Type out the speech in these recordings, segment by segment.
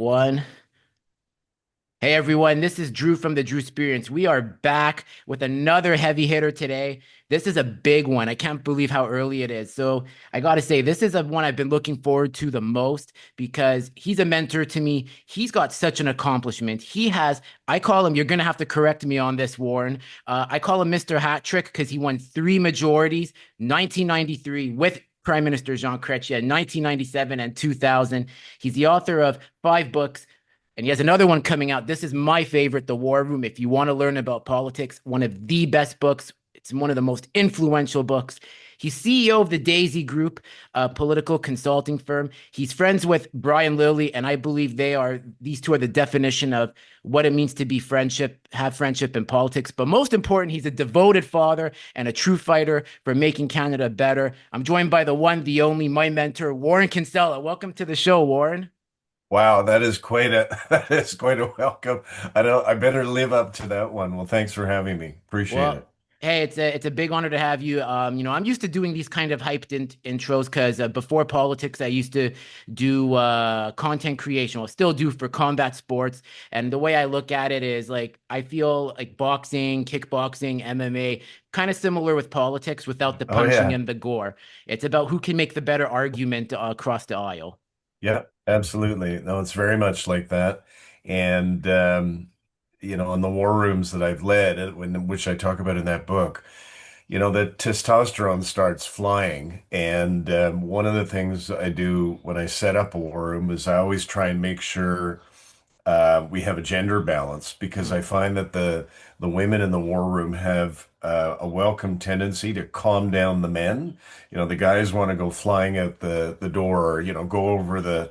One. Hey everyone, this is Drew from the Drew Experience. We are back with another heavy hitter today. This is a big one. I can't believe how early it is. So I got to say, this is a one I've been looking forward to the most because he's a mentor to me. He's got such an accomplishment. I call him, you're going to have to correct me on this, Warren. I call him Mr. Hat Trick because he won three majorities, 1993 with Prime Minister Jean Chrétien, 1997 and 2000. He's the author of five books. And he has another one coming out. This is my favorite, The War Room. If you want to learn about politics, one of the best books. It's one of the most influential books. He's CEO of the Daisy Group, a political consulting firm. He's friends with Brian Lilly, and I believe these two are the definition of what it means to be have friendship in politics. But most important, he's a devoted father and a true fighter for making Canada better. I'm joined by the one, the only, my mentor, Warren Kinsella. Welcome to the show, Warren. Wow, that is quite a that is quite a welcome. I better live up to that one. Well, thanks for having me. Appreciate Well, it. hey, it's a big honor to have you. I'm used to doing these kind of hyped intros because before politics, I used to do content creation. Well, still do for combat sports. And the way I look at it is like I feel like boxing, kickboxing, MMA, kind of similar with politics without the Oh punching yeah. and the gore. It's about who can make the better argument across the aisle. Yeah, absolutely. No, it's very much like that. And in the war rooms that I've led, which I talk about in that book, the testosterone starts flying. And one of the things I do when I set up a war room is I always try and make sure we have a gender balance because Mhm. I find that the women in the war room have a welcome tendency to calm down the men. The guys want to go flying out the door, or go over the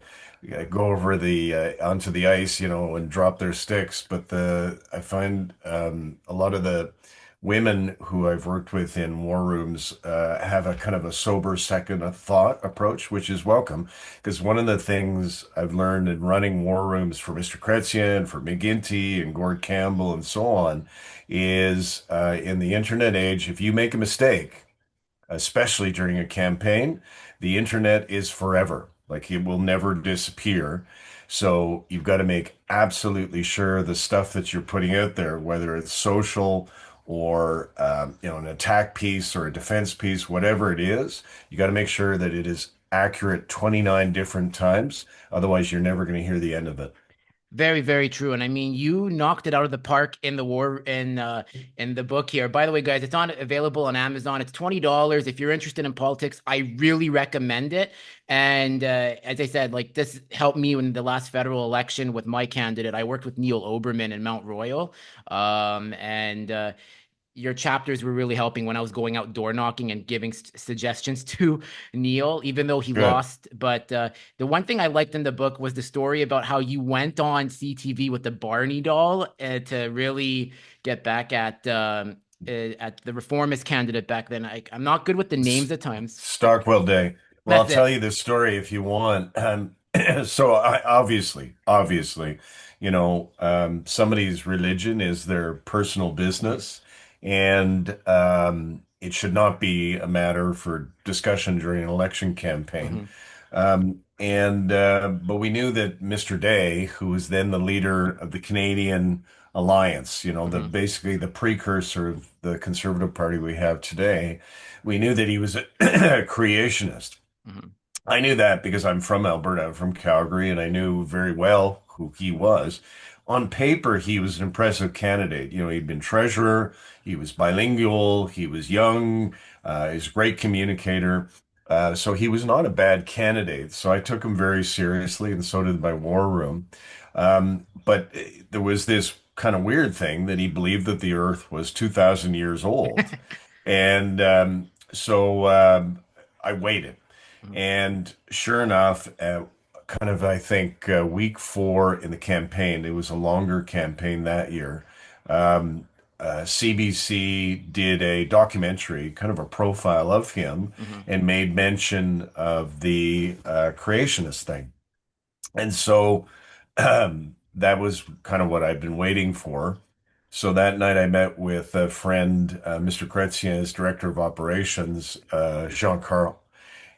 onto the ice, and drop their sticks. But the I find a lot of the women who I've worked with in war rooms have a kind of a sober second of thought approach, which is welcome. Because one of the things I've learned in running war rooms for Mr. Chrétien, for McGuinty and Gord Campbell and so on, is in the internet age, if you make a mistake, especially during a campaign, the internet is forever. Like it will never disappear. So you've got to make absolutely sure the stuff that you're putting out there, whether it's social or an attack piece or a defense piece, whatever it is, you got to make sure that it is accurate 29 different times. Otherwise, you're never going to hear the end of it. Very, very true. And I mean, you knocked it out of the park in in the book here. By the way, guys, it's on available on Amazon. It's $20. If you're interested in politics, I really recommend it. And as I said, like this helped me in the last federal election with my candidate. I worked with Neil Oberman in Mount Royal. And your chapters were really helping when I was going out door knocking and giving suggestions to Neil, even though he Good. lost. But the one thing I liked in the book was the story about how you went on CTV with the Barney doll to really get back at the reformist candidate back then. I'm not good with the names at times. Stockwell Day. Well, I'll That's tell it. you this story if you want. So obviously, somebody's religion is their personal Mhm, business, and it should not be a matter for discussion during an election campaign. mhm, And but we knew that Mr. Day, who was then the leader of the Canadian Alliance, the mhm, basically the precursor of the Conservative Party we have today, we knew that he was a creationist. mhm. I knew that because I'm from Alberta, I'm from Calgary, and I knew very well who he was. On paper, he was an impressive candidate. He'd been treasurer, he was bilingual, he was young, he's a great communicator. So he was not a bad candidate. So I took him very seriously, and so did my war room. But there was this kind of weird thing that he believed that the Earth was 2,000 years old. And I waited. Mhm, And sure enough, kind of, I think, week four in the campaign, it was a longer campaign that year. CBC did a documentary, kind of a profile of him, mhm. and made mention of the creationist thing. And so that was kind of what I've been waiting for. So that night I met with a friend, Mr. Chrétien's director of operations, Jean Carl.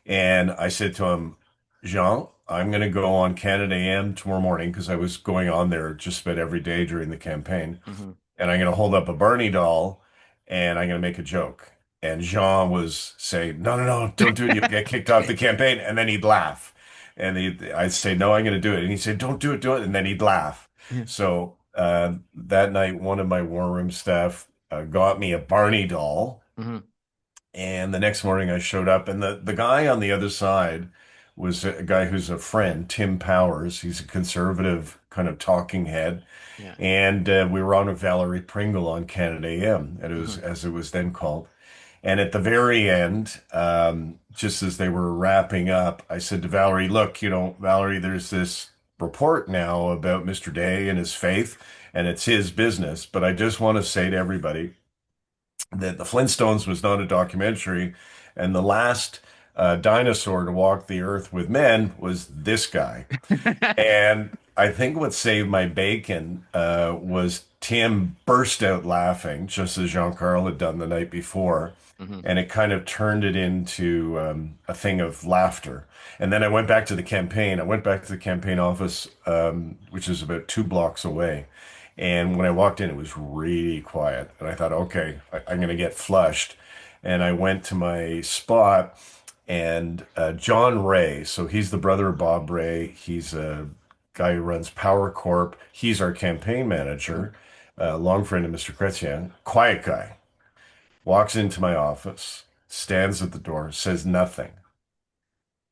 And I said to him, Jean, I'm going to go on Canada AM tomorrow morning because I was going on there just about every day during the campaign. Hmm. And I'm going to hold up a Barney doll and I'm going to make a joke. And Jean was saying, no, no, no, don't do it. You'll get kicked off the campaign. And then he'd laugh. And I'd say, no, I'm going to do it. And he'd say, don't do it, do it. And then he'd laugh. So that night, one of my war room staff got me a Barney doll. Hmm. And the next morning I showed up, and the guy on the other side was a guy who's a friend, Tim Powers. He's a conservative kind of talking head. Yeah. And we were on with Valerie Pringle on Canada AM, and it was Hmm. as it was then called. And at the very end, just as they were wrapping up, I said to Valerie, "Look, Valerie, there's this report now about Mr. Day and his faith, and it's his business. But I just want to say to everybody that the Flintstones was not a documentary, and the last dinosaur to walk the earth with men was this guy." And I think what saved my bacon was Tim burst out laughing, just as Jean-Carl had done the night before. Hmm. And it kind of turned it into a thing of laughter. And then I went back to the campaign. I went back to the campaign office, which is about 2 blocks away. And when I walked in, it was really quiet. And I thought, okay, I'm going to get flushed. And I went to my spot, and John Ray, so he's the brother of Bob Ray. He's a guy who runs Power Corp. He's our campaign Hmm. manager, long friend of Mr. Chrétien. Quiet guy. Walks into my office, stands at the door, says nothing.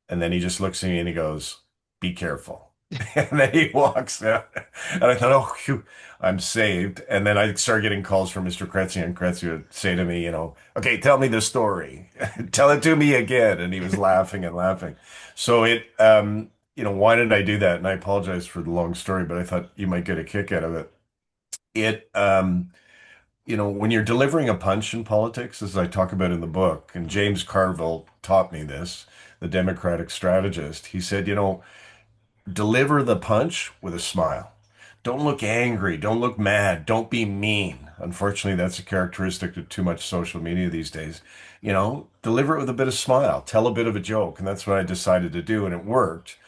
And then he just looks at me and he goes, "Be careful." And then he walks out. And I thought, oh, phew, I'm saved. And then I started getting calls from Mr. Kretzy, and Kretzy would say to me, okay, tell me the story. Tell it to me again. And he was laughing and laughing. So why did I do that? And I apologize for the long story, but I thought you might get a kick out of it. It, when you're delivering a punch in politics, as I talk about in the book, and Hmm. James Carville taught me this, the Democratic strategist, he said, deliver the punch with a smile. Don't look angry. Don't look mad. Don't be mean. Unfortunately, that's a characteristic of too much social media these days. Deliver it with a bit of smile. Tell a bit of a joke. And that's what I decided to do. And it worked.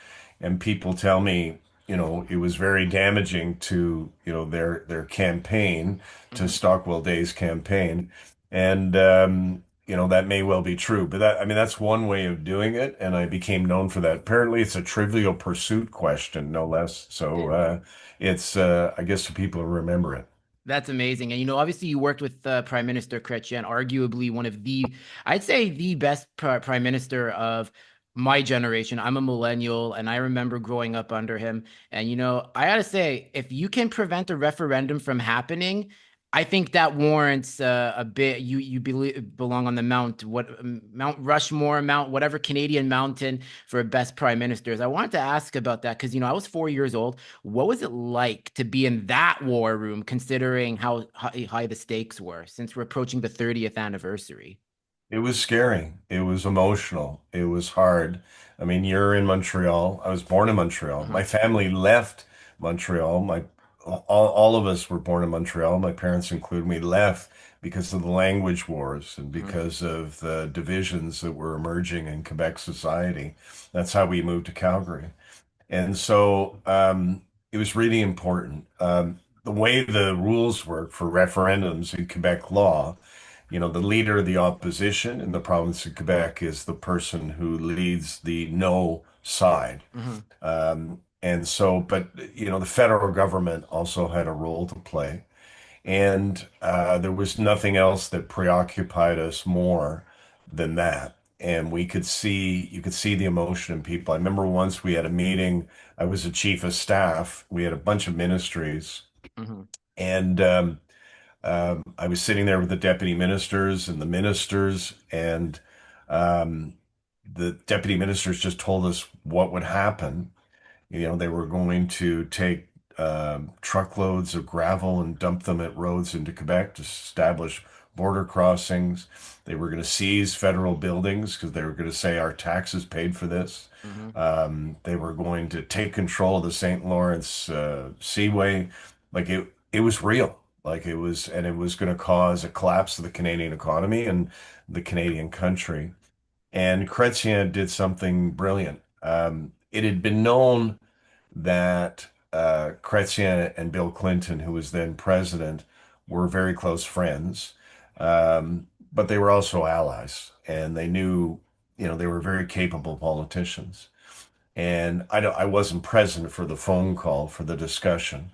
And people tell me, it was very damaging to, their campaign, to Hmm. Stockwell Day's campaign. And, that may well be true, but I mean, that's one way of doing it. And I became known for that. Apparently, it's a Trivial Pursuit question, no less. So, it's, I guess, so people remember it. That's amazing. And obviously you worked with Prime Minister Chrétien, arguably one of I'd say the best prime minister of my generation. I'm a millennial and I remember growing up under him. And I gotta say, if you can prevent a referendum from happening, I think that warrants a bit. Belong on the Mount Rushmore, Mount whatever Canadian mountain for best prime ministers. I wanted to ask about that because I was 4 years old. What was it like to be in that war room, considering how high the stakes were, since we're approaching the 30th anniversary? It was scary. It was emotional. It was hard. I mean, you're in Montreal. I was born in Montreal. Uh-huh. My family left Montreal. All of us were born in Montreal. My parents included me, left because of the language wars and Uh-huh. because of the divisions that were emerging in Quebec society. That's how we moved to Calgary. And so it was really important. The way the rules work for referendums in Quebec law, the leader of the opposition in the province of Quebec is the person who leads the no side. Uh-huh. And so, but, the federal government also had a role to play. And there was nothing else that preoccupied us more than that. And you could see the emotion in people. I remember once we had a meeting. I was a chief of staff. We had a bunch of ministries, Uh-huh. and I was sitting there with the deputy ministers and the ministers, and um, the deputy ministers just told us what would happen. They were going to take truckloads of gravel and dump them at roads into Quebec to establish border crossings. They were going to seize federal buildings because they were going to say our taxes paid for this. Uh-huh. They were going to take control of the St. Lawrence Seaway. Like it was real. And it was going to cause a collapse of the Canadian economy and the Canadian country. And Chrétien did something brilliant. it had been known that Chrétien and Bill Clinton, who was then president, were very close friends, but they were also allies, and they knew, they were very capable politicians. And I wasn't present for the phone call for the discussion,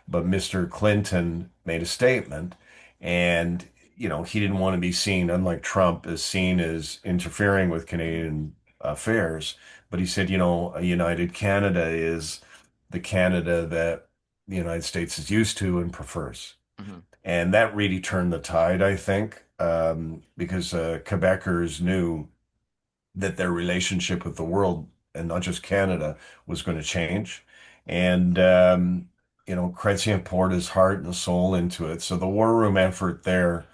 but Mr. Clinton made a statement, and he didn't want to be seen, unlike Trump, as seen as interfering with Canadian affairs. But he said, a united Canada is the Canada that the United States is used to and prefers. Mhm. And that really turned the tide, I think, because Quebecers knew that their relationship with the world and not just Canada was going to change. And, Chrétien poured his heart and soul into it. So the war room effort there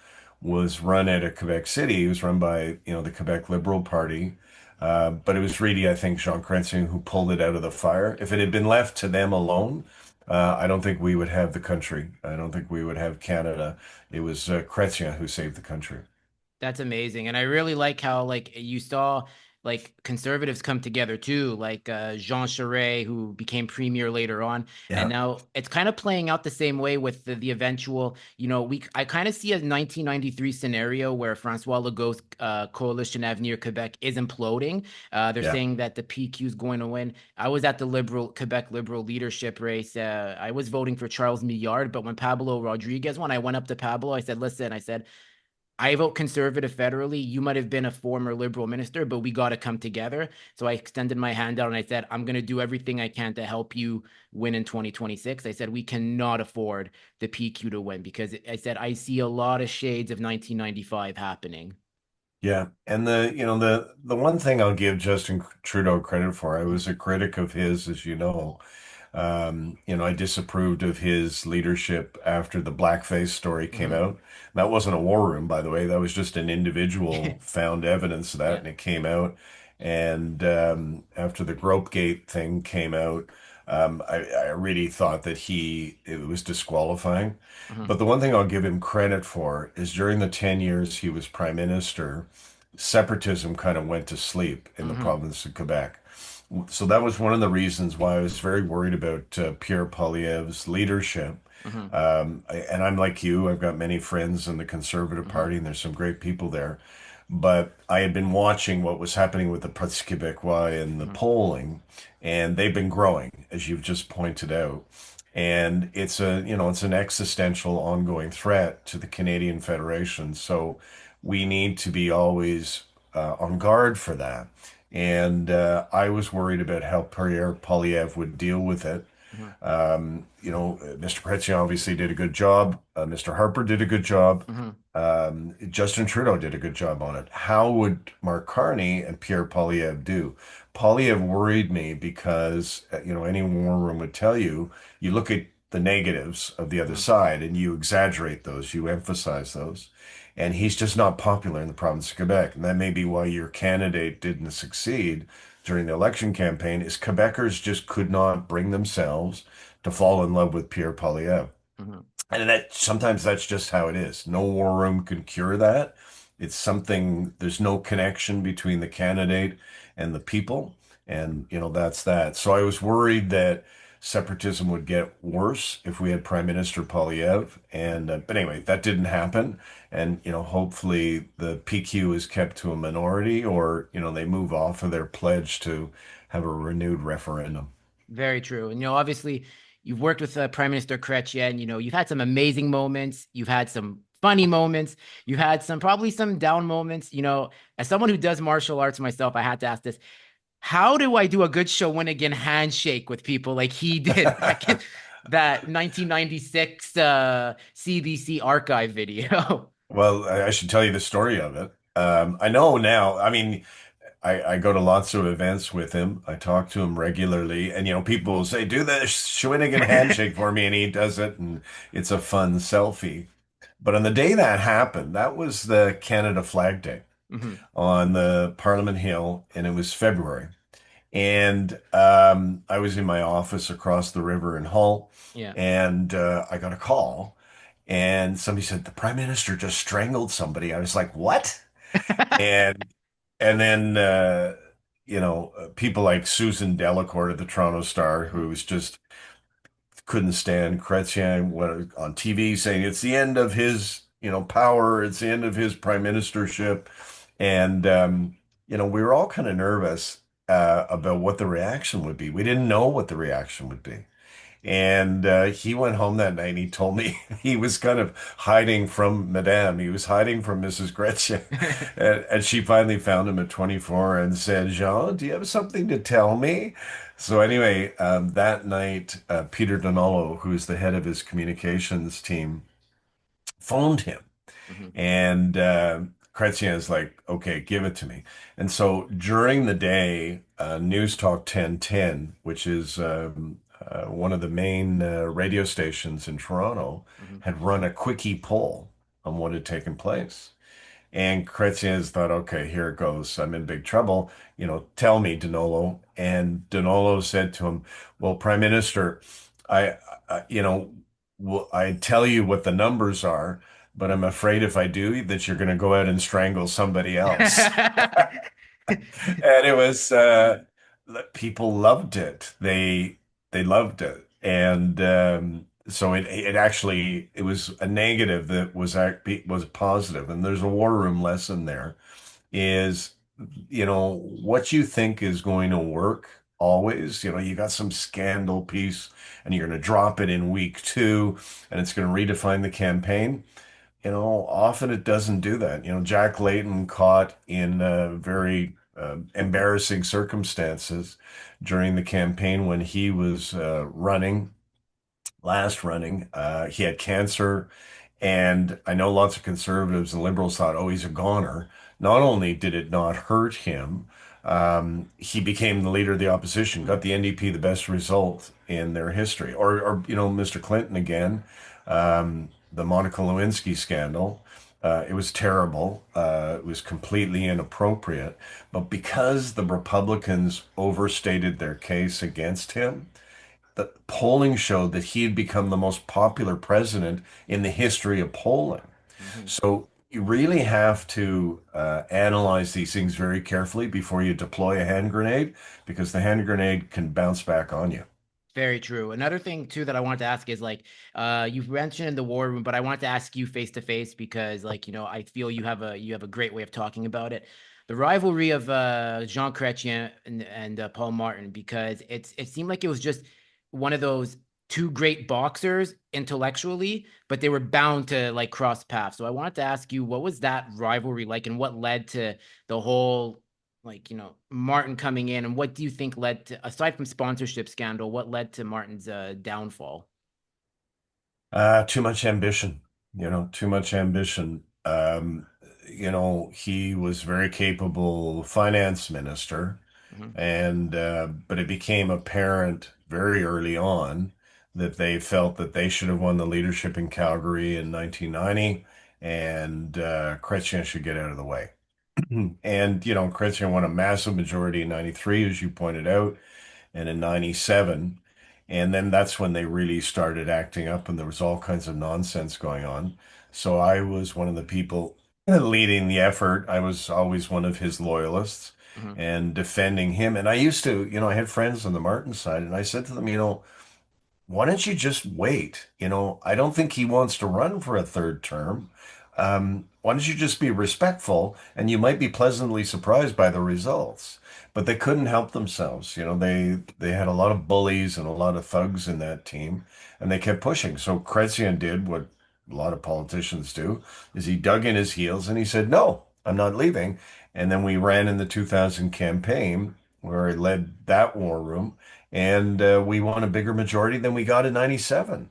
was run out of Quebec City. It was run by, the Quebec Liberal Party. But it was really, I think, Jean Chrétien who pulled it out of the fire. If it had been left to them alone, I don't think we would have the country. I don't think we would have Canada. It was Chrétien who saved the country. That's amazing. And I really like how like you saw like conservatives come together too, like Jean Charest, who became premier later on. And Yeah, now it's kind of playing out the same way with the eventual, I kind of see a 1993 scenario where Francois Legault's coalition Avenir Quebec is imploding. They're yeah. saying that the PQ is going to win. I was at the Quebec Liberal leadership race. I was voting for Charles Millard, but when Pablo Rodriguez won, I went up to Pablo. I said, listen, I said, I vote conservative federally. You might have been a former liberal minister, but we got to come together. So I extended my hand out and I said, I'm going to do everything I can to help you win in 2026. I said, we cannot afford the PQ to win because I said, I see a lot of shades of 1995 happening. Yeah, and the one thing I'll give Justin Trudeau credit for, I was a critic of his, as you know. I disapproved of his leadership after the blackface story came Hmm. out. That wasn't a war room, by the way. That was just an individual found evidence of that, Yeah. and it came out. And after the Gropegate thing came out, I really thought that it was disqualifying. Hmm. But the one thing I'll give him credit for is during the 10 years he was prime minister, separatism kind of went to sleep in the Hmm. province of Quebec. So that was one of the reasons why I was very worried about Pierre Poilievre's leadership. Hmm. And I'm like you, I've got many friends in the Conservative Hmm. Party, and there's some great people there. But I had been watching what was happening with the Parti Québécois and the Hmm. polling, and they've been growing, as you've just pointed out. And it's an existential ongoing threat to the Canadian Federation. So we need to be always on guard for that. And I was worried about how Pierre Poilievre would deal with it. Hmm. Mr. Chrétien obviously did a good job. Mr. Harper did a good job. Hmm. Justin Trudeau did a good job on it. How would Mark Carney and Pierre Poilievre do? Poilievre worried me because, any war room would tell you, you look at the negatives of the other Hmm. side and you exaggerate those, you emphasize those. And he's just not popular in the province of Quebec. And that may be why your candidate didn't succeed during the election campaign, is Quebecers just could not bring themselves to fall in love with Pierre Poilievre. Hmm. And that sometimes that's just how it is. No war room can cure that. It's something, there's no connection between the candidate and the people. And, that's that. So I was worried that separatism would get worse if we had Prime Minister Poilievre. And, but anyway, that didn't happen. And, hopefully the PQ is kept to a minority, or, they move off of their pledge to have a renewed referendum. Very true. And obviously, you've worked with Prime Minister Chrétien. You've had some amazing moments. You've had some funny moments. You've had probably some down moments. As someone who does martial arts myself, I had to ask this: how do I do a good Shawinigan handshake with people like he did back in that 1996 CBC archive video? Well, I should tell you the story of it. I know now. I mean, I go to lots of events with him. I talk to him regularly, and people will say, "Do the Shawinigan handshake for me," and he does it, and it's a fun selfie. But on the day that happened, that was the Canada Flag Day Hmm. on the Parliament Hill, and it was February. And I was in my office across the river in Hull, Yeah. and I got a call, and somebody said the Prime Minister just strangled somebody. I was like, "What?" And and then people like Susan Delacourt of the Toronto Star, Mhm. who was just couldn't stand Chrétien on TV saying it's the end of his, power, it's the end of his prime ministership. And, we were all kind of nervous about what the reaction would be. We didn't know what the reaction would be. And he went home that night and he told me he was kind of hiding from Madame. He was hiding from Mrs. Gretchen. And she finally found him at 24 and said, Jean, do you have something to tell me? So anyway, that night, Peter Donolo, who's the head of his communications team, phoned him. Mhm. And Chrétien's like, okay, give it to me. And so during the day, News Talk 1010, which is one of the main radio stations in Toronto, Mhm. had run a quickie poll on what had taken place. And Chrétien's thought, okay, here it goes. I'm in big trouble. Tell me, Donolo. And Donolo said to him, well, Prime Minister, I, I tell you what the numbers are, but I'm afraid if I do, that you're going to go out and strangle somebody else. And it was, people loved it. They loved it. And so it actually it was a negative that was positive. And there's a war room lesson there is, what you think is going to work always, you got some scandal piece and you're going to drop it in week two and it's going to redefine the campaign. Often it doesn't do that. Jack Layton caught in very embarrassing circumstances during the campaign when he was last running. He had cancer, and I know lots of conservatives and liberals thought, oh, he's a goner. Not only did it not hurt him, he became the leader of the opposition, got the NDP the best result in their history. Or Mr. Clinton again, the Monica Lewinsky scandal. It was terrible. It was completely inappropriate. But because the Republicans overstated their case against him, the polling showed that he had become the most popular president in the history of polling. Mhm. So you really have to analyze these things very carefully before you deploy a hand grenade, because the hand grenade can bounce back on you. Very true. Another thing too that I wanted to ask is like, you've mentioned in the war room, but I wanted to ask you face to face because, like, I feel you have a great way of talking about it. The rivalry of Jean Chrétien and Paul Martin, because it seemed like it was just one of those two great boxers intellectually, but they were bound to like cross paths. So I wanted to ask you, what was that rivalry like, and what led to the whole like Martin coming in, and what do you think led to, aside from sponsorship scandal, what led to Martin's downfall? Too much ambition, too much ambition. He was very capable finance minister. Hmm. And but it became apparent very early on that they felt that they should have won the leadership in Calgary in 1990, and Chrétien should get out of the way. And Chrétien won a massive majority in 93, as you pointed out, and in 97. And then that's when they really started acting up, and there was all kinds of nonsense going on. So I was one of the people leading the effort. I was always one of his loyalists Hmm. and defending him. And I used to, I had friends on the Martin side, and I said to them, why don't you just wait? I don't think he wants to run for a third term. Why don't you just be respectful and you might be pleasantly surprised by the results? But they couldn't help themselves. They had a lot of bullies and a lot of thugs in that team, and they kept pushing. So Chrétien did what a lot of politicians do, is he dug in his heels and he said, "No, I'm not leaving." And then we ran in the 2000 campaign where I led that war room, and we won a bigger majority than we got in 97.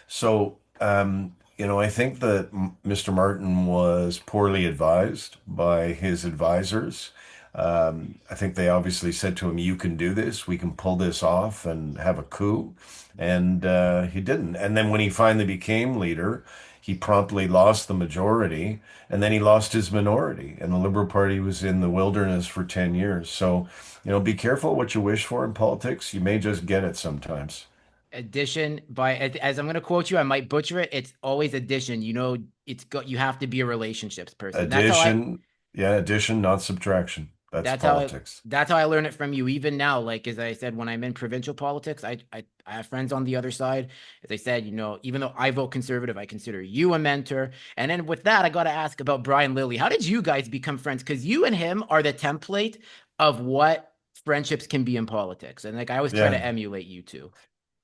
So, I think that Mr. Martin was poorly advised by his advisors. I think they obviously said to him, "You can do this. We can pull this off and have a coup." And he didn't. And then when he finally became leader, he promptly lost the majority, and then he lost his minority. And the Liberal Party was in the wilderness for 10 years. So, be careful what you wish for in politics. You may just get it sometimes. Addition by, as I'm going to quote you, I might butcher it. It's always addition. You have to be a relationships person. That's how I Addition, yeah, addition, not subtraction. That's That's how I politics. that's how I learn it from you. Even now, like as I said, when I'm in provincial politics, I have friends on the other side. As I said, even though I vote conservative, I consider you a mentor. And then with that, I got to ask about Brian Lilly. How did you guys become friends? Because you and him are the template of what friendships can be in politics. And like I always try Yeah. to emulate you two.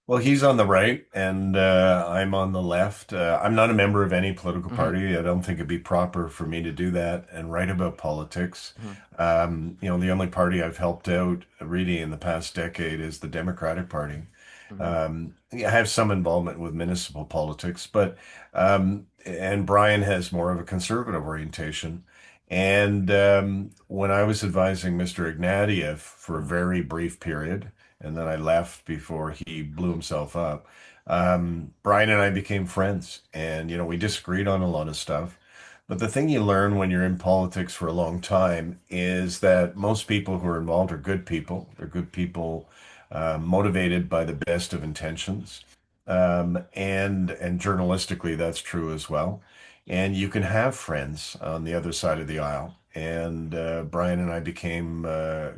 Well, he's on the right and I'm on the left. I'm not a member of any political Hmm. party. I don't think it'd be proper for me to do that and write about politics. Hmm. The only party I've helped out really in the past decade is the Democratic Party. Hmm. Yeah, I have some involvement with municipal politics, but and Brian has more of a conservative orientation. And when I was advising Mr. Ignatieff for a Hmm. very brief period, and then I left before he blew himself up. Brian and I became friends, and we disagreed on a lot of stuff. But the thing you learn when you're in politics for a long time is that most people who are involved are good people. They're good people, motivated by the best of intentions, and journalistically, that's true as well. And you can have friends on the other side of the aisle. And Brian and I became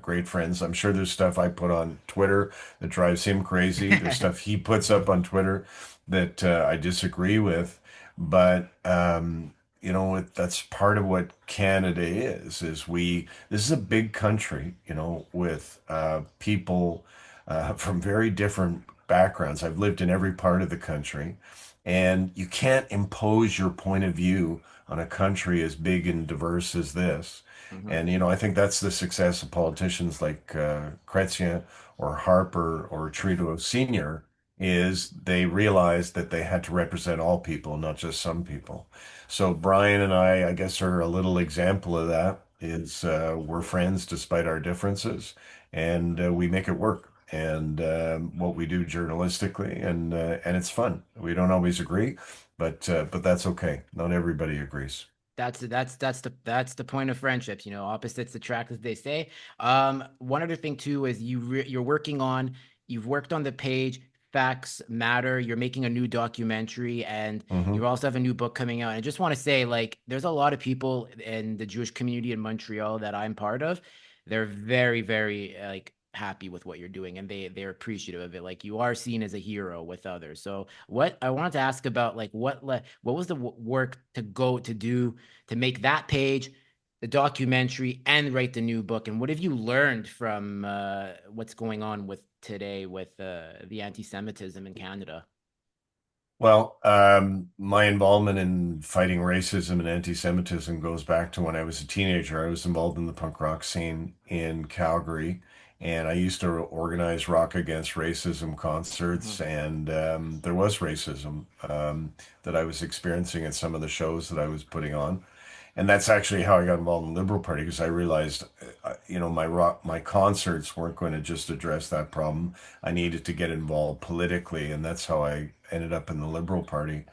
great friends. I'm sure there's stuff I put on Twitter that drives him crazy. There's stuff he puts up on Twitter that I disagree with. But that's part of what Canada is this is a big country, with people from very different backgrounds. I've lived in every part of the country, and you can't impose your point of view on a country as big and diverse as this. Hmm. And I think that's the success of politicians like Chrétien or Harper or Trudeau Senior, is they realized that they had to represent all people, not just some people. So Brian and I guess, are a little example of that. Is we're friends despite our differences, and we make it work. And what we do journalistically, and it's fun. We don't always agree, but that's okay. Not everybody agrees. That's the point of friendships, opposites attract, as they say. One other thing too is you've worked on the page Facts Matter. You're making a new documentary, and you Hmm. also have a new book coming out. And I just want to say, like, there's a lot of people in the Jewish community in Montreal that I'm part of. They're very, very like happy with what you're doing, and they're appreciative of it. Like you are seen as a hero with others. So what I wanted to ask about, like, what was the work to go to do to make that page, the documentary, and write the new book? And what have you learned from what's going on with today with the anti-Semitism in Canada? Well, my involvement in fighting racism and anti-Semitism goes back to when I was a teenager. I was involved in the punk rock scene in Calgary, and I used to organize Rock Against Racism concerts, Mhm. and there was racism that I was experiencing at some of the shows that I was putting on. And that's actually how I got involved in the Liberal Party, because I realized, my concerts weren't going to just address that problem. I needed to get involved politically, and that's how I ended up in the Liberal Party.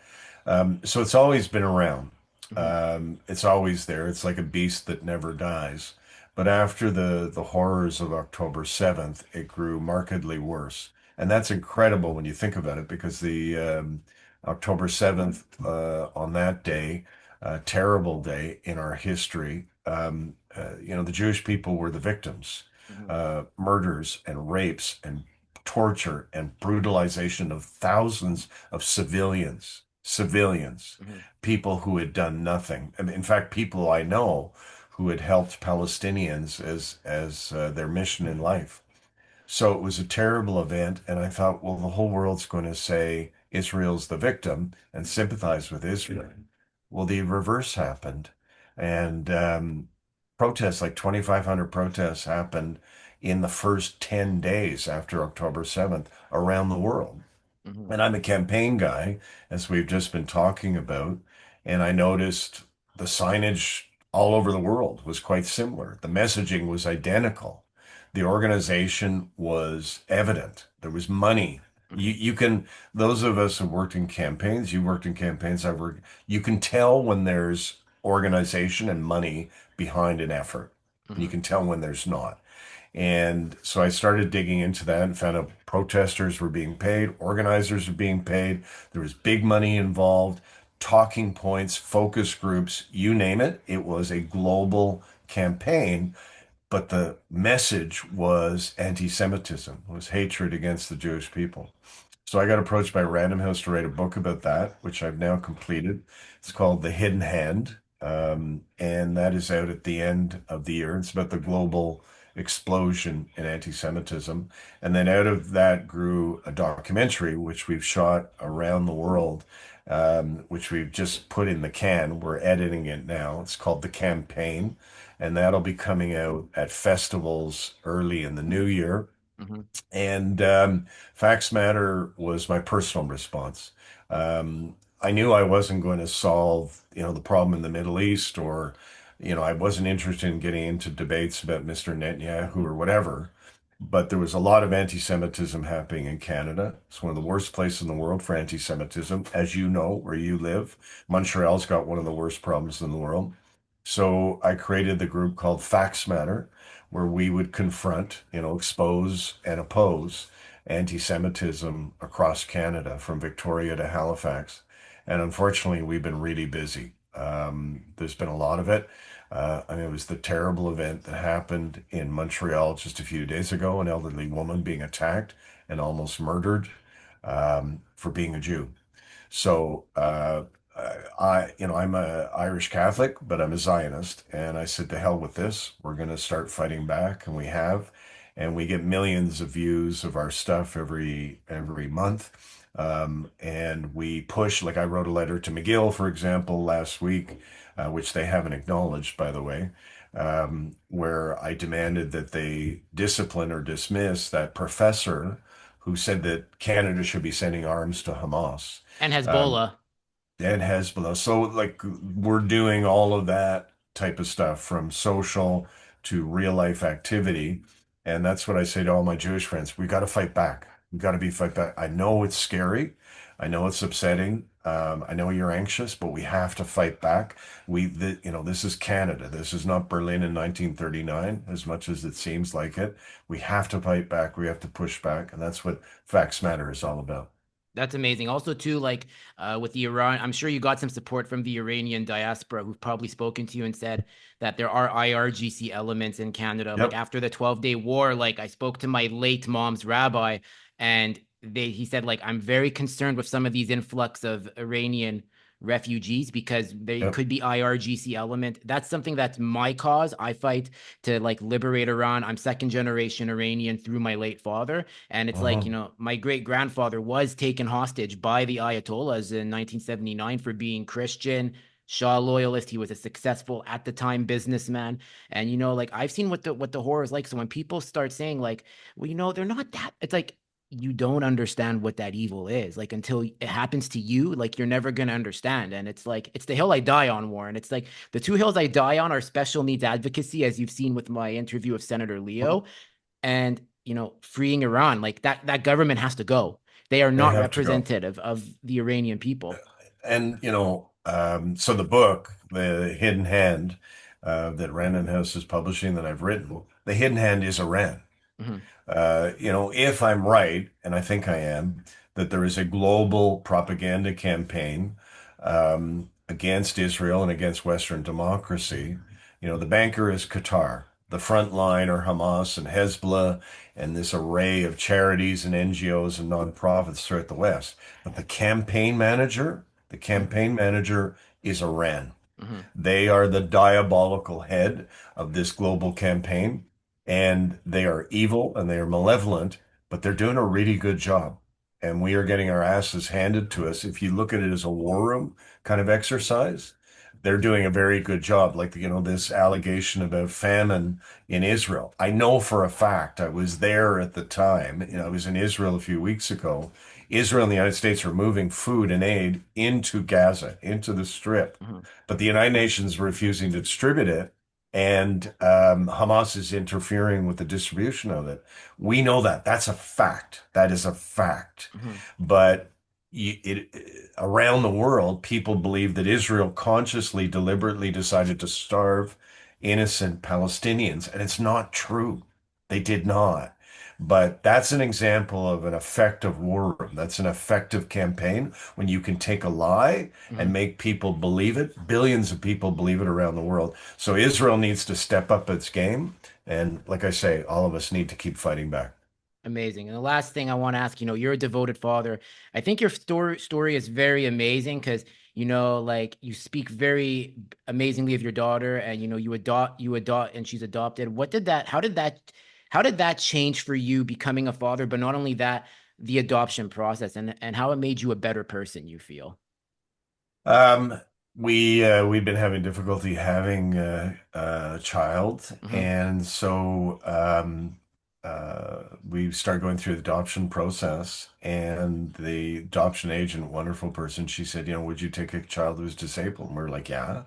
So it's always been around. Mhm. It's always there. It's like a beast that never dies. But after the horrors of October 7th, it grew markedly worse. And that's incredible when you think about it, because the October 7th, on that day, a terrible day in our history. The Jewish people were the victims. Mhm. Murders and rapes and torture and brutalization of thousands of civilians, Mhm. people who had done nothing. I mean, in fact, people I know who had helped Palestinians as their mission in life. So it was a terrible event, and I thought, well, the whole world's going to say Israel's the victim and sympathize with Israel. Well, the reverse happened, and protests, like 2,500 protests, happened in the first 10 days after October 7th around the world. Mhm. And I'm a campaign guy, as we've just been talking about, and I noticed the signage all over the world was quite similar. The messaging was identical. The organization was evident. There was money. You, Mhm. you can, those of us who worked in campaigns, you worked in campaigns, I've worked, you can tell when there's organization and money behind an effort. And you Mhm. can tell when there's not. And so I started digging into that and found out protesters were being paid, organizers were being paid, there was big money involved, talking points, focus groups, you name it. It was a global campaign. but the message was anti-Semitism, was hatred against the Jewish people. So I got approached by Random House to write a book about that, which I've now completed. It's called The Hidden Hand, and that is out at the end of the year. It's about the global explosion in anti-Semitism. And then out of that grew a documentary, which we've shot around the world, which we've just put in the can. We're editing it now. It's called The Campaign, and that'll be coming out at festivals early in the new year. Hmm. And Facts Matter was my personal response. I knew I wasn't going to solve, the problem in the Middle East, or, I wasn't interested in getting into debates about Mr. Netanyahu or whatever. But there was a lot of anti-Semitism happening in Canada. It's one of the worst places in the world for anti-Semitism, as you know, where you live. Montreal's got one of the worst problems in the world. So I created the group called Facts Matter, where we would confront, expose and oppose anti-Semitism across Canada, from Victoria to Halifax. And unfortunately, we've been really busy. There's been a lot of it. I mean, it was the terrible event that happened in Montreal just a few days ago, an elderly woman being attacked and almost murdered for being a Jew. So I'm a Irish Catholic, but I'm a Zionist, and I said, to hell with this. We're going to start fighting back, and we have, and we get millions of views of our stuff every month. And we push, like I wrote a letter to McGill, for example, last week, which they haven't acknowledged, by the way, where I demanded that they discipline or dismiss that professor who said that Canada should be sending arms to Hamas. And Um, Hezbollah. and Hezbollah. So, like, we're doing all of that type of stuff, from social to real life activity. And that's what I say to all my Jewish friends. We got to fight back. We got to be fight back. I know it's scary. I know it's upsetting. I know you're anxious, but we have to fight back. This is Canada. This is not Berlin in 1939, as much as it seems like it. We have to fight back. We have to push back. And that's what Facts Matter is all about. That's amazing. Also, too, like with the Iran, I'm sure you got some support from the Iranian diaspora who've probably spoken to you and said that there are IRGC elements in Canada. Like Yep. after the 12-day war, like I spoke to my late mom's rabbi, and he said, like, I'm very concerned with some of these influx of Iranian refugees because they Yep. could be IRGC element. That's something that's my cause. I fight to like liberate Iran. I'm second generation Iranian through my late father. And it's like, Uh-huh. my great grandfather was taken hostage by the Ayatollahs in 1979 for being Christian, Shah loyalist. He was a successful at the time businessman. And like I've seen what the horror is like. So when people start saying like, well, they're not that, it's like you don't understand what that evil is. Like until it happens to you, like you're never gonna understand. And it's like it's the hill I die on, Warren. It's like the two hills I die on are special needs advocacy, as you've seen with my interview of Senator Leo, and freeing Iran. Like that government has to go. They are They not have to go. representative of the Iranian people. And so the book, The Hidden Hand, that Random House is publishing, that I've written, The Hidden Hand is Iran. Mhm. If I'm right, and I think I am, that there is a global propaganda campaign against Israel and against Western democracy. The banker is Qatar. The front line are Hamas and Hezbollah and this array of charities and NGOs and nonprofits throughout the West. But the campaign manager is Iran. Mhm. They are the diabolical head of this global campaign, and they are evil and they are malevolent, but they're doing a really good job. And we are getting our asses handed to us. If you look at it as a war room kind of exercise, they're doing a very good job. Like, this allegation about famine in Israel. I know for a fact, I was there at the time. I was in Israel a few weeks ago. Israel and the United States are moving food and aid into Gaza, into the strip, Mhm. but the United Nations is refusing to distribute it, and Hamas is interfering with the distribution of it. We know that. That's a fact. That is a fact. Mhm. But around the world, people believe that Israel consciously, deliberately decided to starve innocent Palestinians, and it's not true. They did not. But that's an example of an effective war room. That's an effective campaign when you can take a lie and Mhm. make people believe it. Billions of people believe it around the world. So Israel needs to step up its game. And like I say, all of us need to keep fighting back. Amazing. And the last thing I want to ask, you're a devoted father. I think your story is very amazing because, like you speak very amazingly of your daughter and you adopt and she's adopted. How did that change for you becoming a father, but not only that, the adoption process and how it made you a better person, you feel? Um, we've been having difficulty having a child, Hmm. and so we started going through the adoption process. And the adoption agent, wonderful person, she said, would you take a child who was disabled? And we're like, yeah.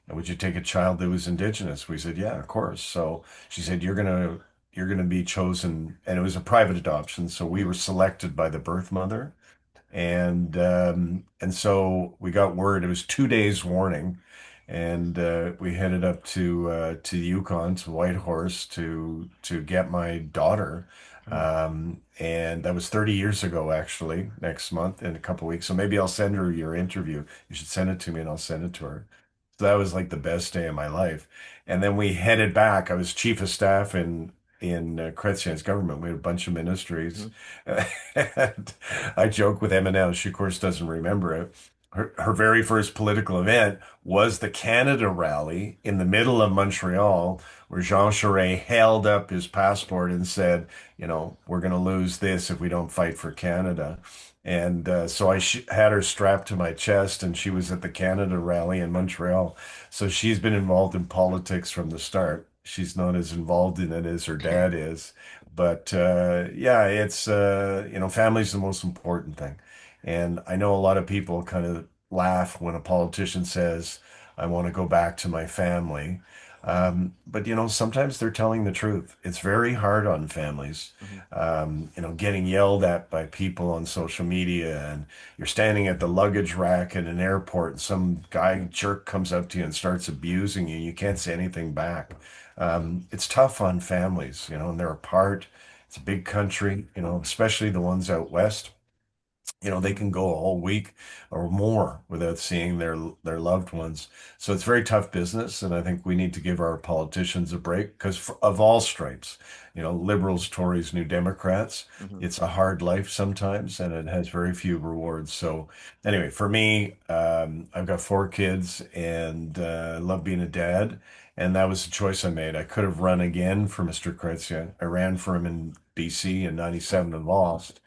And would you take a child that was indigenous? We said, yeah, of course. So she said, you're gonna be chosen, and it was a private adoption, so we were selected by the birth mother. And so we got word. It was 2 days warning, and we headed up to Yukon to Whitehorse to get my daughter. And that was 30 years ago, actually, next month in a couple of weeks. So maybe I'll send her your interview. You should send it to me, and I'll send it to her. So that was like the best day of my life. And then we headed back. I was chief of staff in Chrétien's government. We had a bunch of ministries. Hmm. And I joke with Emma now. She, of course, doesn't remember it. Her very first political event was the Canada rally in the middle of Montreal, where Jean Charest held up his passport and said, we're going to lose this if we don't fight for Canada. And so I sh had her strapped to my chest, and she was at the Canada rally in Montreal. So she's been involved in politics from the start. She's not as involved in it as her dad is. But yeah, it's, family's the most important thing. And I know a lot of people kind of laugh when a politician says, I want to go back to my family. But, sometimes they're telling the truth. It's very hard on families, Hmm. getting yelled at by people on social media, and you're standing at the luggage rack at an airport and some guy jerk comes up to you and starts abusing you. You can't say anything back. It's tough on families, and they're apart. It's a big country, especially the ones out west. They can go a whole week or more without seeing their loved ones. So it's very tough business, and I think we need to give our politicians a break because of all stripes, liberals, Tories, New Democrats. Hmm. It's a hard life sometimes, and it has very few rewards. So anyway, for me, I've got 4 kids, and I love being a dad. And that was the choice I made. I could have run again for Mr. Kretschmer. I ran for him in BC in '97 and lost.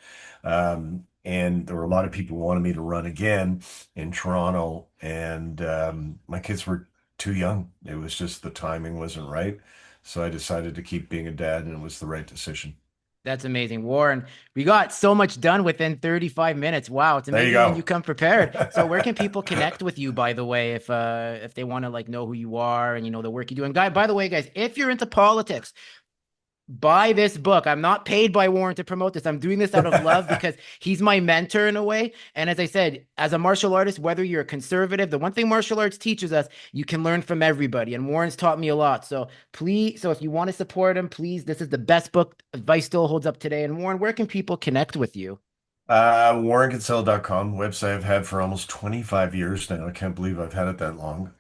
And there were a lot of people who wanted me to run again in Toronto, and my kids were too young. It was just the timing wasn't right. So I decided to keep being a dad, and it was the right decision. That's amazing, Warren. We got so much done within 35 minutes. Wow, it's There you amazing when you go. come prepared. So where can people connect with you, by the way, if they want to like know who you are and the work you do? And by the way, guys, if you're into politics, buy this book. I'm not paid by Warren to promote this. I'm doing this out of love because he's my mentor in a way. And as I said, as a martial artist, whether you're a conservative, the one thing martial arts teaches us, you can learn from everybody. And Warren's taught me a lot. So please, so if you want to support him, please, this is the best book. Advice still holds up today. And Warren, where can people connect with you? WarrenKinsella.com, website I've had for almost 25 years now. I can't believe I've had it that long.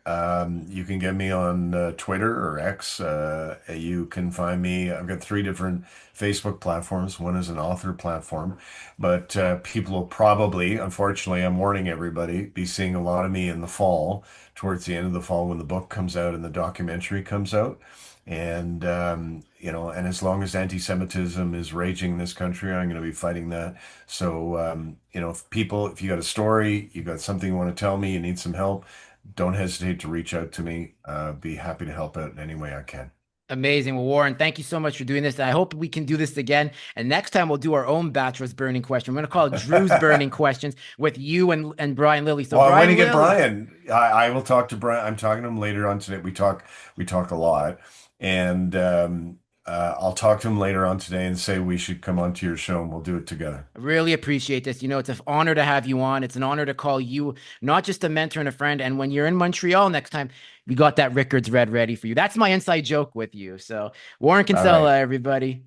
You can get me on Twitter or X. You can find me. I've got 3 different Facebook platforms. One is an author platform, but people will probably, unfortunately, I'm warning everybody, be seeing a lot of me in the fall, towards the end of the fall when the book comes out and the documentary comes out. And as long as anti-Semitism is raging in this country, I'm going to be fighting that. So, if you got a story, you got something you want to tell me, you need some help, don't hesitate to reach out to me. Be happy to help out in any way I can. Amazing. Well, Warren, thank you so much for doing this. I hope we can do this again. And next time we'll do our own bachelor's burning question. We're going to call it Drew's burning questions with you and Brian Lilly. So Well, when you Brian get Lilly, Brian, I will talk to Brian. I'm talking to him later on today. We talk a lot, and I'll talk to him later on today and say we should come onto your show and we'll do it together. I really appreciate this. It's an honor to have you on. It's an honor to call you not just a mentor and a friend. And when you're in Montreal next time, we got that Rickards Red ready for you. That's my inside joke with you. So Warren All right. Kinsella, everybody.